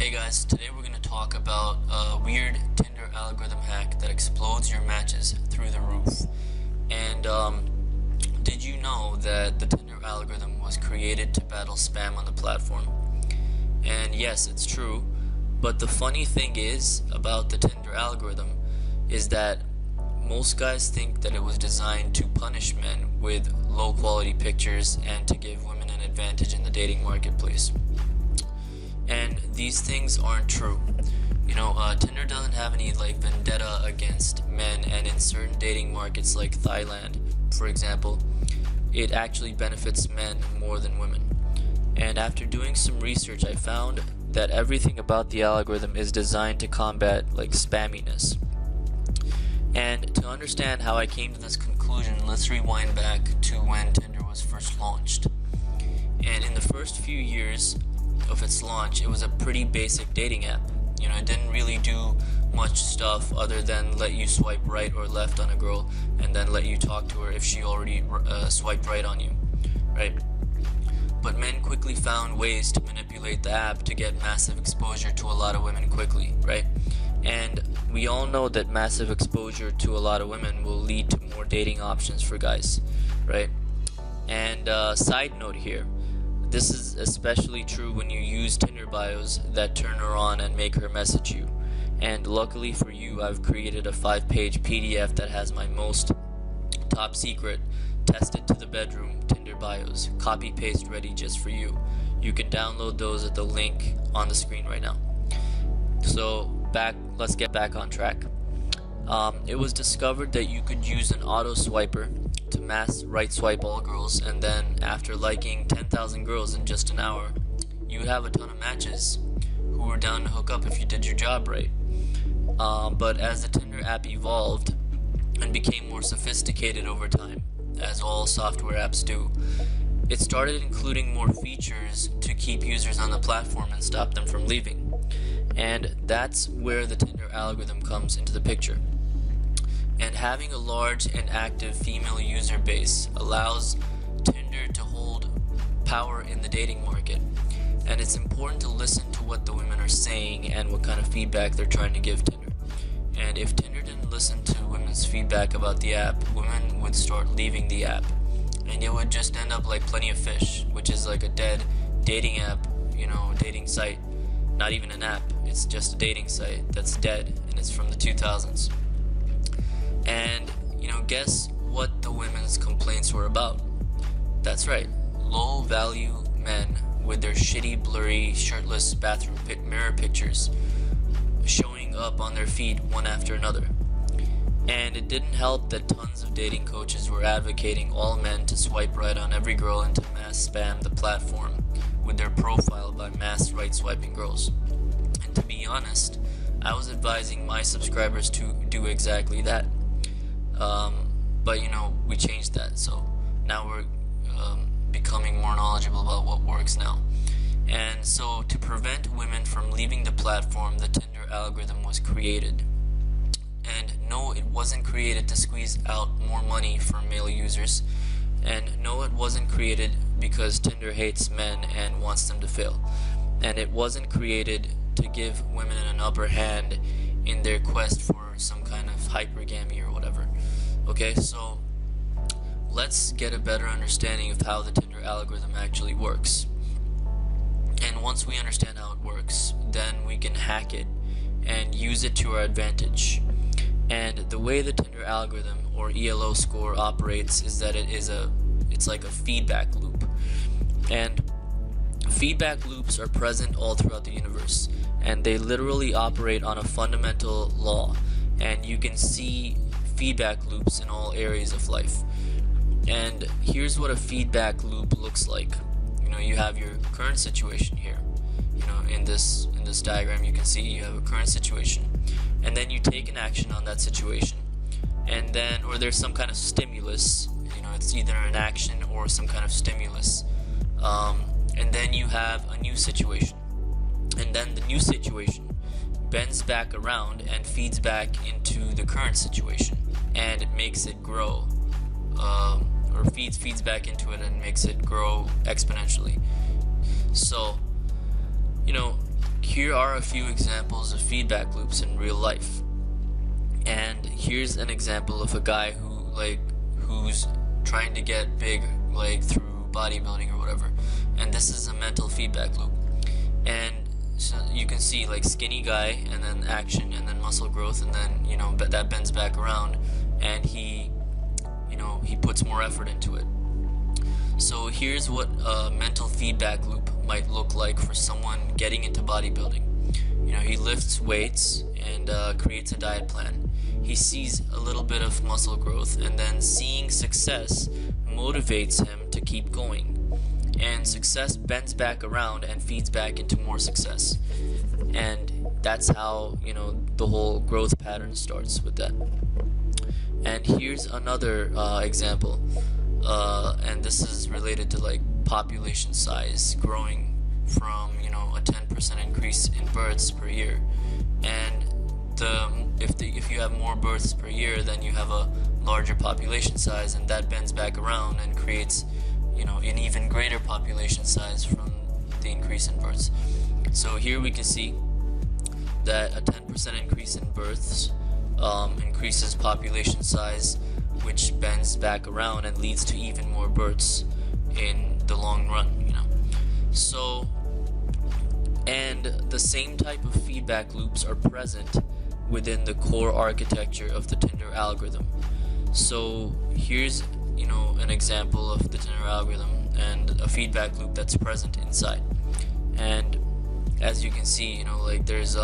Hey guys, today we're going to talk about a weird Tinder algorithm hack that explodes your matches through the roof. And did you know that the Tinder algorithm was created to battle spam on the platform? And yes, it's true, but the funny thing is about the Tinder algorithm is that most guys think that it was designed to punish men with low quality pictures and to give women an advantage in the dating marketplace. And these things aren't true. Tinder doesn't have any vendetta against men, and in certain dating markets like Thailand, for example, it actually benefits men more than women. And after doing some research, I found that everything about the algorithm is designed to combat spamminess. And to understand how I came to this conclusion, let's rewind back to when Tinder was first launched. And in the first few years of its launch, it was a pretty basic dating app. It didn't really do much stuff other than let you swipe right or left on a girl and then let you talk to her if she already swiped right on you, right? But men quickly found ways to manipulate the app to get massive exposure to a lot of women quickly, right? And we all know that massive exposure to a lot of women will lead to more dating options for guys, right? And side note here, this is especially true when you use Tinder bios that turn her on and make her message you. And luckily for you, I've created a 5-page PDF that has my most top secret, tested to the bedroom Tinder bios, copy paste ready just for you. You can download those at the link on the screen right now. So let's get back on track. It was discovered that you could use an auto swiper to mass right swipe all girls, and then after liking 10,000 girls in just an hour, you would have a ton of matches who were down to hook up if you did your job right. But as the Tinder app evolved and became more sophisticated over time, as all software apps do, it started including more features to keep users on the platform and stop them from leaving. And that's where the Tinder algorithm comes into the picture. And having a large and active female user base allows Tinder to hold power in the dating market. And it's important to listen to what the women are saying and what kind of feedback they're trying to give Tinder. And if Tinder didn't listen to women's feedback about the app, women would start leaving the app. And it would just end up like Plenty of Fish, which is like a dead dating app, dating site. Not even an app, it's just a dating site that's dead, and it's from the 2000s. And, guess what the women's complaints were about? That's right, low-value men with their shitty, blurry, shirtless bathroom mirror pictures showing up on their feed one after another. And it didn't help that tons of dating coaches were advocating all men to swipe right on every girl and to mass spam the platform with their profile by mass right swiping girls. And to be honest, I was advising my subscribers to do exactly that. But we changed that, so now we're becoming more knowledgeable about what works now. And so to prevent women from leaving the platform, the Tinder algorithm was created. And no, it wasn't created to squeeze out more money from male users. And no, it wasn't created because Tinder hates men and wants them to fail. And it wasn't created to give women an upper hand in their quest for some kind of hypergamy or whatever. Okay, so let's get a better understanding of how the Tinder algorithm actually works. And once we understand how it works, then we can hack it and use it to our advantage. And the way the Tinder algorithm or ELO score operates is that it's like a feedback loop. And feedback loops are present all throughout the universe, and they literally operate on a fundamental law. And you can see feedback loops in all areas of life. And here's what a feedback loop looks like. You have your current situation here. In this diagram, you can see you have a current situation, and then you take an action on that situation, and then, or there's some kind of stimulus. It's either an action or some kind of stimulus, and then you have a new situation, and then the new situation bends back around and feeds back into the current situation, and it makes it grow, or feeds back into it and makes it grow exponentially. So, here are a few examples of feedback loops in real life. And here's an example of a guy who's trying to get big, like through bodybuilding or whatever. And this is a mental feedback loop. And so you can see like skinny guy, and then action, and then muscle growth, and then that bends back around, and he puts more effort into it. So here's what a mental feedback loop might look like for someone getting into bodybuilding. He lifts weights and creates a diet plan. He sees a little bit of muscle growth, and then seeing success motivates him to keep going. And success bends back around and feeds back into more success. And that's how, the whole growth pattern starts with that. And here's another example. And this is related to like population size growing from, a 10% increase in births per year. And if you have more births per year, then you have a larger population size, and that bends back around and creates an even greater population size from the increase in births. So here we can see that a 10% increase in births increases population size, which bends back around and leads to even more births in the long run. So, and the same type of feedback loops are present within the core architecture of the Tinder algorithm. So here's an example of the Tinder algorithm and a feedback loop that's present inside. And as you can see, there's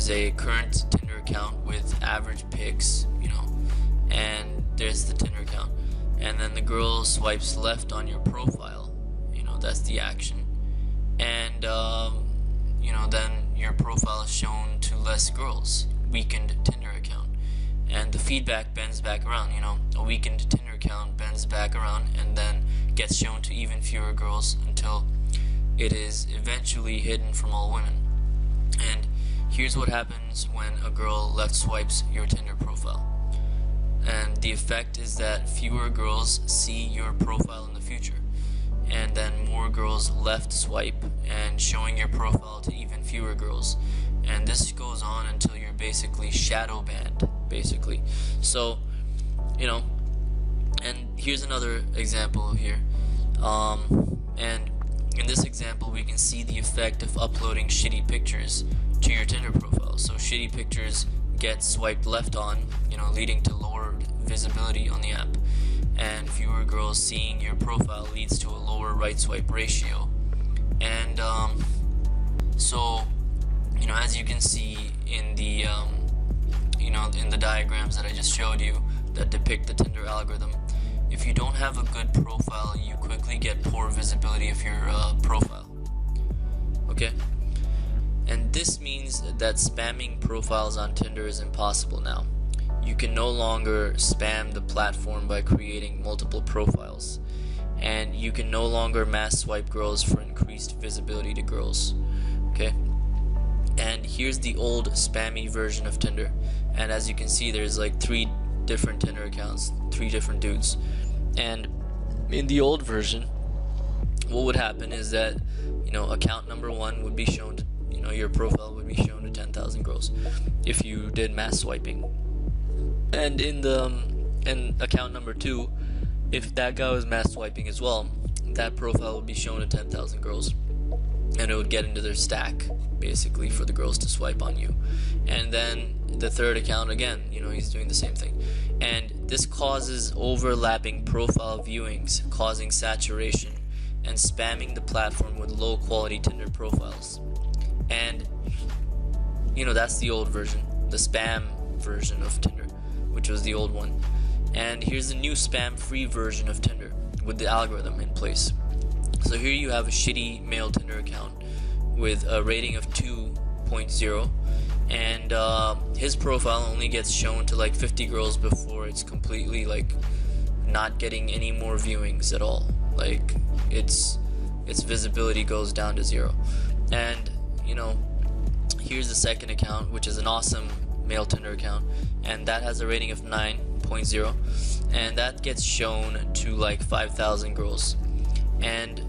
a current Tinder account with average pics, and there's the Tinder account. And then the girl swipes left on your profile, that's the action. And then your profile is shown to less girls, weakened Tinder account. And the feedback bends back around, a weakened Tinder account bends back around and then gets shown to even fewer girls until it is eventually hidden from all women. And here's what happens when a girl left swipes your Tinder profile. And the effect is that fewer girls see your profile in the future. And then more girls left swipe and showing your profile to even fewer girls. And this goes on until you're basically shadow banned, basically. So, and here's another example here. And in this example, we can see the effect of uploading shitty pictures to your Tinder profile. So shitty pictures get swiped left on, leading to lowered visibility on the app. And fewer girls seeing your profile leads to a lower right swipe ratio. And so, as you can see in the in the diagrams that I just showed you that depict the Tinder algorithm, if you don't have a good profile, you quickly get poor visibility of your profile. Okay? And this means that spamming profiles on Tinder is impossible now. You can no longer spam the platform by creating multiple profiles. And you can no longer mass swipe girls for increased visibility to girls. Okay? And here's the old spammy version of Tinder. And as you can see, there's like 3 different Tinder accounts, 3 different dudes. And in the old version, what would happen is that, account number 1 would be shown to, your profile would be shown to 10,000 girls if you did mass swiping. And in account number 2, if that guy was mass swiping as well, that profile would be shown to 10,000 girls. And it would get into their stack, basically, for the girls to swipe on you. And then the third account, again, he's doing the same thing. And this causes overlapping profile viewings, causing saturation, and spamming the platform with low-quality Tinder profiles. And, that's the old version, the spam version of Tinder, which was the old one. And here's the new spam-free version of Tinder with the algorithm in place. So here you have a shitty male Tinder account with a rating of 2.0, and his profile only gets shown to like 50 girls before it's completely like not getting any more viewings at all. Like its visibility goes down to 0. And here's the second account, which is an awesome male Tinder account, and that has a rating of 9.0, and that gets shown to like 5,000 girls. And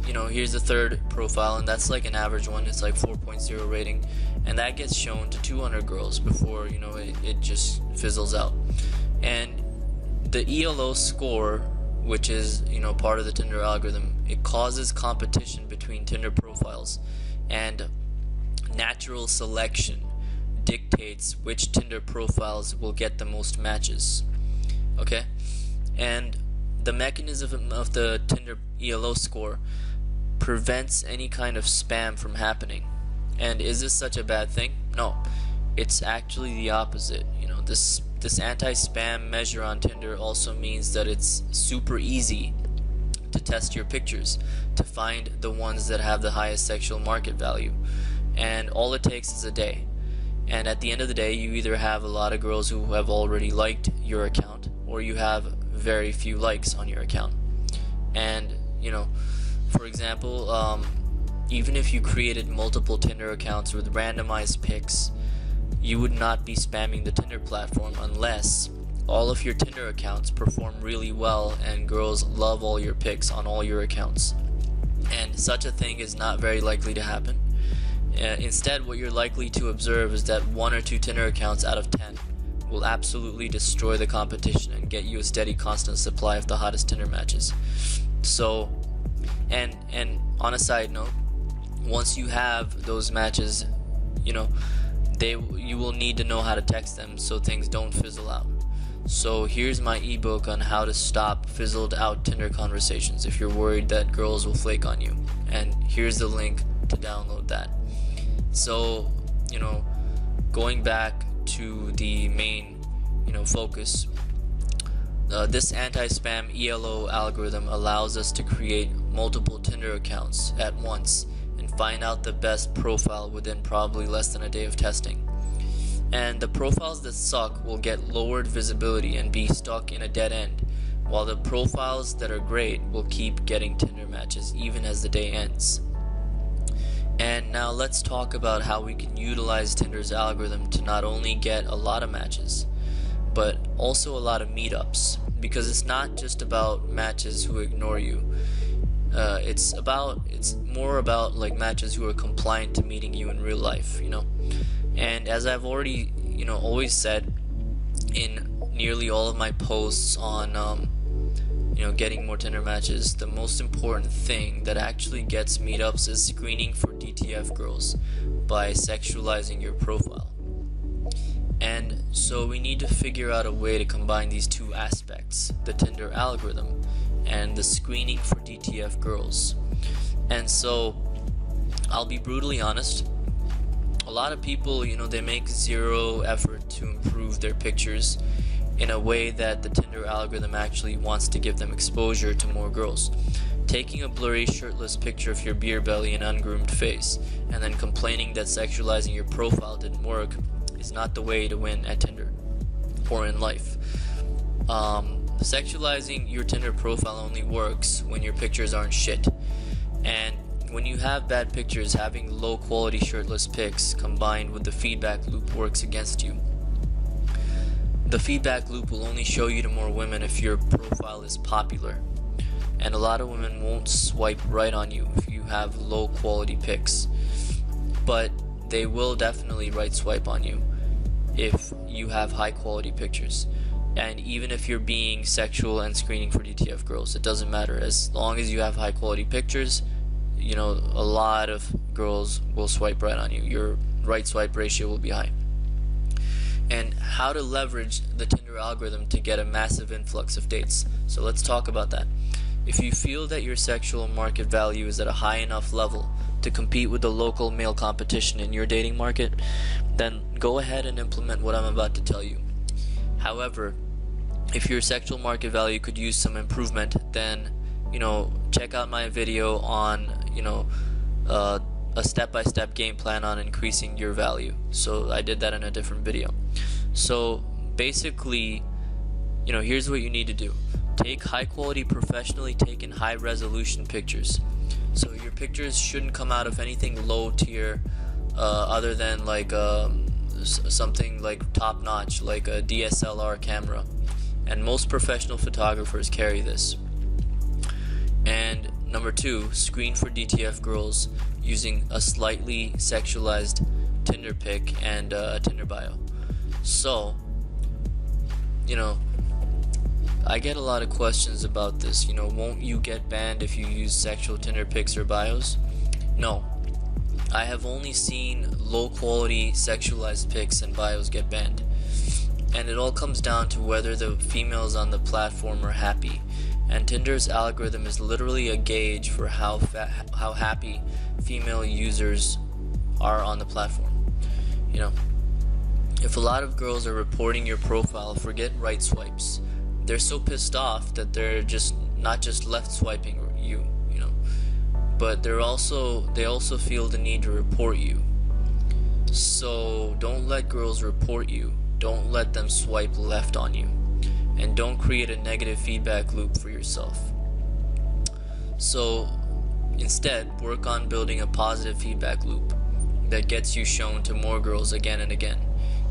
here's the third profile, and that's like an average one. It's like 4.0 rating, and that gets shown to 200 girls before it just fizzles out. And the ELO score, which is part of the Tinder algorithm, it causes competition between Tinder profiles, and natural selection dictates which Tinder profiles will get the most matches. Okay? And the mechanism of the Tinder ELO score prevents any kind of spam from happening. And is this such a bad thing? No. It's actually the opposite. This anti-spam measure on Tinder also means that it's super easy to test your pictures to find the ones that have the highest sexual market value. And all it takes is a day. And at the end of the day, you either have a lot of girls who have already liked your account, or you have very few likes on your account. And for example, even if you created multiple Tinder accounts with randomized pics, you would not be spamming the Tinder platform unless all of your Tinder accounts perform really well and girls love all your pics on all your accounts. And such a thing is not very likely to happen. Instead, what you're likely to observe is that 1 or 2 Tinder accounts out of 10 will absolutely destroy the competition and get you a steady, constant supply of the hottest Tinder matches. So, and on a side note, once you have those matches, you will need to know how to text them so things don't fizzle out. So here's my ebook on how to stop fizzled out Tinder conversations if you're worried that girls will flake on you. And here's the link to download that. So, going back to the main, focus, this anti-spam ELO algorithm allows us to create multiple Tinder accounts at once and find out the best profile within probably less than a day of testing. And the profiles that suck will get lowered visibility and be stuck in a dead end, while the profiles that are great will keep getting Tinder matches even as the day ends. And now let's talk about how we can utilize Tinder's algorithm to not only get a lot of matches, but also a lot of meetups, because it's not just about matches who ignore you. It's more about like matches who are compliant to meeting you in real life, And as I've already, always said in nearly all of my posts on, getting more Tinder matches, the most important thing that actually gets meetups is screening for DTF girls by sexualizing your profile. And so we need to figure out a way to combine these two aspects, the Tinder algorithm and the screening for DTF girls. And so I'll be brutally honest, a lot of people, they make zero effort to improve their pictures in a way that the Tinder algorithm actually wants to give them exposure to more girls. Taking a blurry shirtless picture of your beer belly and ungroomed face and then complaining that sexualizing your profile didn't work is not the way to win at Tinder or in life. Sexualizing your Tinder profile only works when your pictures aren't shit. And when you have bad pictures, having low quality shirtless pics combined with the feedback loop works against you. The feedback loop will only show you to more women if your profile is popular. And a lot of women won't swipe right on you if you have low quality pics. But they will definitely right swipe on you if you have high quality pictures. And even if you're being sexual and screening for DTF girls, it doesn't matter. As long as you have high quality pictures, a lot of girls will swipe right on you. Your right swipe ratio will be high. And how to leverage the Tinder algorithm to get a massive influx of dates. So let's talk about that. If you feel that your sexual market value is at a high enough level to compete with the local male competition in your dating market, then go ahead and implement what I'm about to tell you. However, if your sexual market value could use some improvement, then check out my video on a step-by-step game plan on increasing your value. So I did that in a different video. So basically, here's what you need to do. Take high quality, professionally taken, high resolution pictures. So your pictures shouldn't come out of anything low tier other than like something like top notch, like a DSLR camera. And most professional photographers carry this. And Number 2, screen for DTF girls using a slightly sexualized Tinder pic and Tinder bio. So, I get a lot of questions about this. Won't you get banned if you use sexual Tinder pics or bios? No. I have only seen low quality sexualized pics and bios get banned. And it all comes down to whether the females on the platform are happy. And Tinder's algorithm is literally a gauge for how happy female users are on the platform. If a lot of girls are reporting your profile, forget right swipes. They're so pissed off that they're just not just left swiping you, but they also feel the need to report you. So don't let girls report you. Don't let them swipe left on you. And don't create a negative feedback loop for yourself. So instead, work on building a positive feedback loop that gets you shown to more girls again and again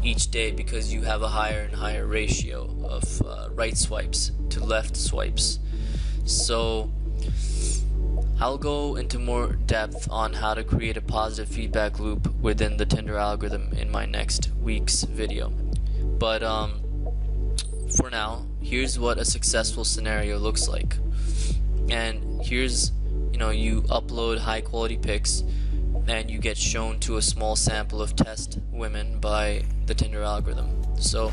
each day, because you have a higher and higher ratio of right swipes to left swipes. So I'll go into more depth on how to create a positive feedback loop within the Tinder algorithm in my next week's video. But for now, here's what a successful scenario looks like. And here's, you upload high quality pics and you get shown to a small sample of test women by the Tinder algorithm. So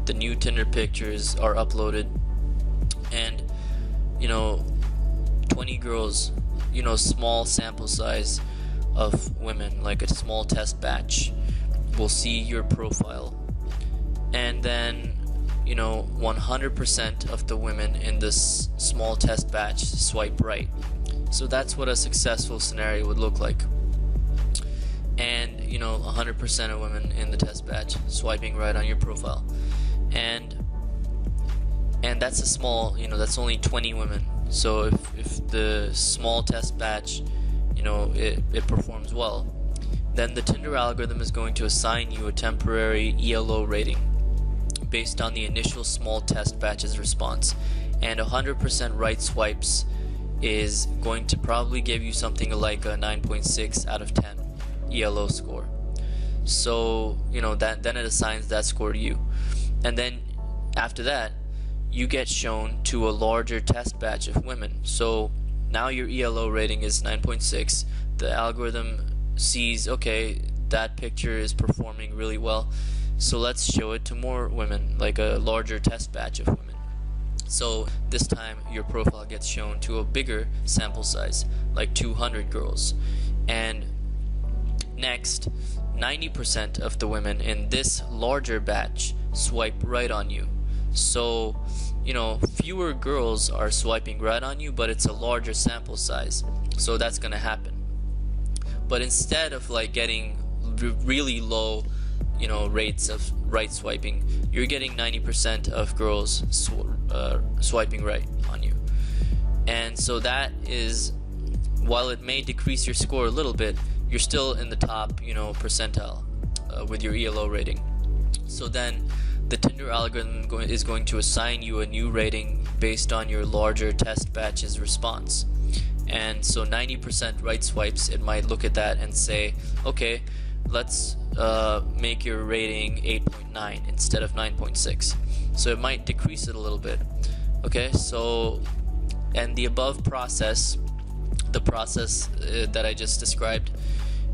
the new Tinder pictures are uploaded and 20 girls, small sample size of women, like a small test batch, will see your profile. And then 100% of the women in this small test batch swipe right. So that's what a successful scenario would look like. And 100% of women in the test batch swiping right on your profile. And that's a small, that's only 20 women. So if the small test batch, it performs well, then the Tinder algorithm is going to assign you a temporary ELO rating based on the initial small test batch's response. And 100% right swipes is going to probably give you something like a 9.6 out of 10 ELO score. So then it assigns that score to you, and then after that you get shown to a larger test batch of women. So now your ELO rating is 9.6. The algorithm sees, okay, that picture is performing really well, so let's show it to more women, like a larger test batch of women. So this time your profile gets shown to a bigger sample size, like 200 girls. And next, 90% of the women in this larger batch swipe right on you. So, fewer girls are swiping right on you, but it's a larger sample size. So that's going to happen. But instead of getting really low, rates of right swiping, you're getting 90% of girls swiping right on you. And so that is, while it may decrease your score a little bit, you're still in the top, percentile with your ELO rating. So then the Tinder algorithm is going to assign you a new rating based on your larger test batch's response. And so 90% right swipes, it might look at that and say, okay, let's make your rating 8.9 instead of 9.6. So it might decrease it a little bit. Okay, so, and the above process, the process that I just described,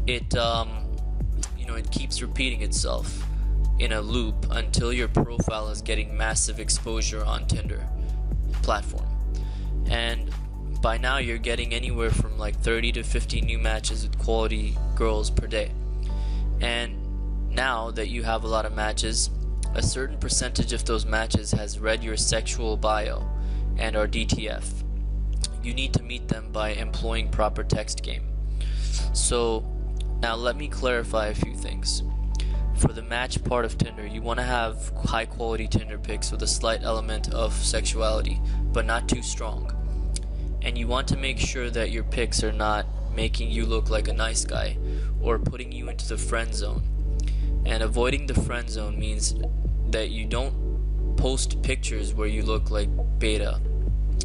it keeps repeating itself in a loop until your profile is getting massive exposure on Tinder platform. And by now you're getting anywhere from 30 to 50 new matches with quality girls per day. And now that you have a lot of matches, a certain percentage of those matches has read your sexual bio and are DTF. You need to meet them by employing proper text game. So now let me clarify a few things. For the match part of Tinder, you want to have high quality Tinder pics with a slight element of sexuality, but not too strong. And you want to make sure that your pics are not making you look like a nice guy or putting you into the friend zone. And avoiding the friend zone means that you don't post pictures where you look like beta,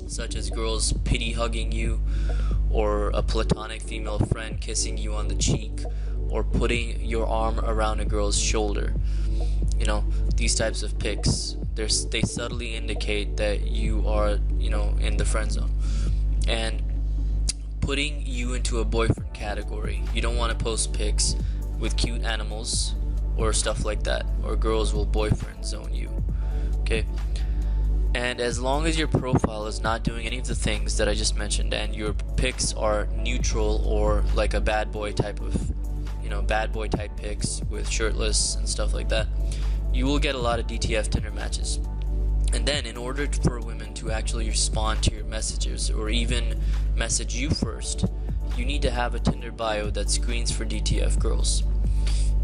such as girls pity hugging you or a platonic female friend kissing you on the cheek, or putting your arm around a girl's shoulder. These types of pics, they subtly indicate that you are, in the friend zone. And putting you into a boyfriend category, you don't want to post pics with cute animals or stuff like that, or girls will boyfriend zone you. Okay? And as long as your profile is not doing any of the things that I just mentioned, and your pics are neutral or like a bad boy type pics with shirtless and stuff like that, you will get a lot of DTF Tinder matches. And then in order for women to actually respond to your messages or even message you first, you need to have a Tinder bio that screens for DTF girls.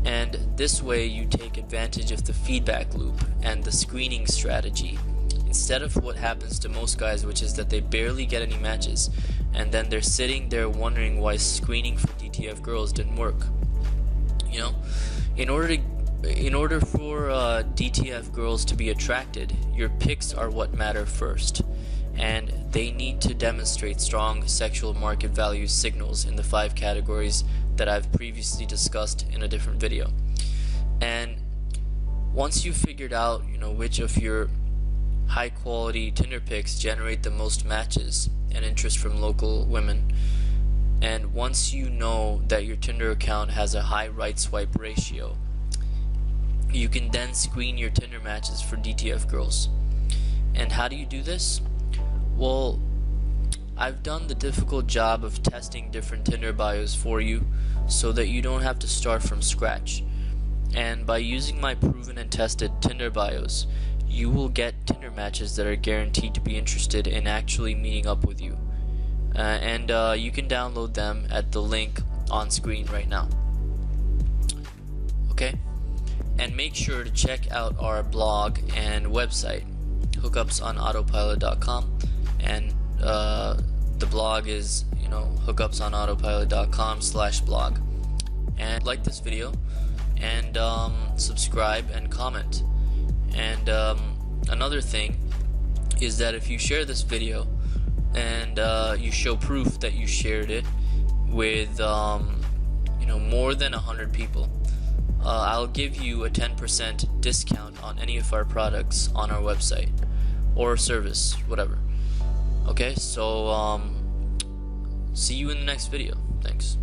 And this way you take advantage of the feedback loop and the screening strategy, instead of what happens to most guys, which is that they barely get any matches and then they're sitting there wondering why screening for DTF girls didn't work. In order for DTF girls to be attracted, your pics are what matter first, and they need to demonstrate strong sexual market value signals in the 5 categories that I've previously discussed in a different video. And once you've figured out, which of your high quality Tinder pics generate the most matches and interest from local women, and once you know that your Tinder account has a high right swipe ratio, you can then screen your Tinder matches for DTF girls. And how do you do this? Well, I've done the difficult job of testing different Tinder bios for you so that you don't have to start from scratch. And by using my proven and tested Tinder bios, you will get Tinder matches that are guaranteed to be interested in actually meeting up with you. And you can download them at the link on screen right now. Okay? And make sure to check out our blog and website, hookupsonautopilot.com. And the blog is, hookupsonautopilot.com/blog. And like this video, and subscribe and comment. And another thing is that if you share this video and you show proof that you shared it with more than 100 people, I'll give you a 10% discount on any of our products on our website or service, whatever. Okay, so see you in the next video. Thanks.